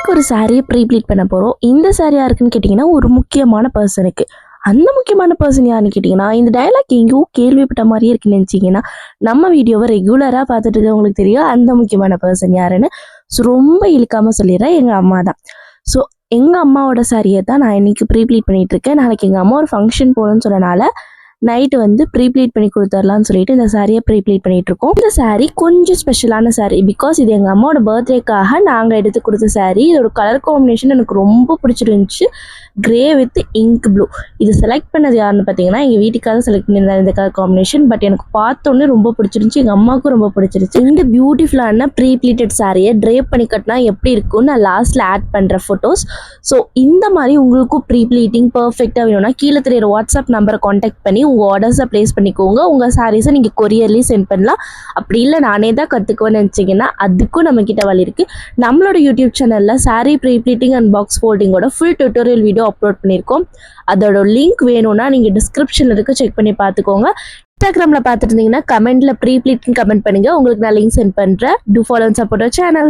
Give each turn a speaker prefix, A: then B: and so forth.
A: இன்னைக்கு ஒரு சாரியை ப்ரீப்ளீட் பண்ண போகிறோம். இந்த சாரி யாருக்குன்னு கேட்டிங்கன்னா ஒரு முக்கியமான பர்சனுக்கு. அந்த முக்கியமான பர்சன் யாருன்னு கேட்டிங்கன்னா, இந்த டயலாக் எங்கேயோ கேள்விப்பட்ட மாதிரியே இருக்குன்னு நினச்சிங்கன்னா, நம்ம வீடியோவை ரெகுலராக பார்த்துட்டு இருக்கவங்களுக்கு தெரியும் அந்த முக்கியமான பர்சன் யாருன்னு. ஸோ ரொம்ப இழுக்காமல் சொல்லிடுறேன், எங்கள் அம்மா தான். ஸோ எங்கள் அம்மாவோட சாரியை தான் நான் இன்றைக்கி ப்ரீப்ளீட் பண்ணிகிட்ருக்கேன். நாளைக்கு எங்கள் அம்மா ஒரு ஃபங்க்ஷன் போகணுன்னு சொன்னனால நைட்டு வந்து ப்ரீப்ளீட் பண்ணி கொடுத்துர்லான்னு சொல்லிட்டு இந்த சாரியை ப்ரீப்ளீட் பண்ணிகிட்டு இருக்கோம். இந்த சாரீ கொஞ்சம் ஸ்பெஷலான சாரீ. பிகாஸ் இது எங்கள் அம்மாவோட பர்த்டேக்காக நாங்கள் எடுத்து கொடுத்த சாரீ. இதோட கலர் காம்பினேஷன் எனக்கு ரொம்ப பிடிச்சிருந்துச்சு. Grey with ink blue. இது செலக்ட் பண்ணது யாருன்னு பார்த்தீங்கன்னா எங்கள் வீட்டுக்காக செலக்ட் பண்ணியிருந்தாங்க இந்த கலர் காம்பினேஷன். பட் எனக்கு பார்த்தோன்னே ரொம்ப பிடிச்சிருந்துச்சு, எங்கள் அம்மாவுக்கும் ரொம்ப பிடிச்சிருச்சு. இந்த பியூட்டிஃபுல்லான ப்ரீப்ளீட்டட் சாரியை ட்ரேப் பண்ணி கட்டினா எப்படி இருக்கும்னு நான் லாஸ்ட்டில் ஆட் பண்ணுற ஃபோட்டோஸ். ஸோ இந்த மாதிரி உங்களுக்கும் ப்ரீப்ளீட்டிங் பர்ஃபெக்டாக வேணும்னா கீழே தெரியுற வாட்ஸ்அப் நம்பரை காண்டாக்ட் பண்ணி உங்கள் ஆர்டர்ஸை ப்ளேஸ் பண்ணிக்கோங்க. உங்கள் சாரீஸை நீங்கள் கொரியர்லேயும் சென்ட் பண்ணலாம். அப்படி இல்லை நானே தான் கற்றுக்குவேன்னு நினச்சிங்கன்னா அதுக்கும் நம்மக்கிட்ட வழி இருக்குது. நம்மளோட யூடியூப் சேனலில் சாரீ ப்ரீப்ளீட்டிங் அண்ட் பாக்ஸ் ஃபோல்டிங்கோட ஃபுல் டியூட்டோரியல் வீடியோ அப்லோட் பண்ணியிருக்கோம். அதோட லிங்க் வேணும்னா நீங்கள் டிஸ்கிரிப்ஷனில் இருக்க செக் பண்ணி பார்த்துக்கோங்க. இன்ஸ்டாகிராமில் பார்த்துட்டு இருந்தீங்கன்னா கமெண்ட்டில் ப்ரீப்ளீட்டிங் கமெண்ட் பண்ணுங்கள், உங்களுக்கு நான் லிங்க் சென்ட் பண்ணுறேன். To follow and support our channel.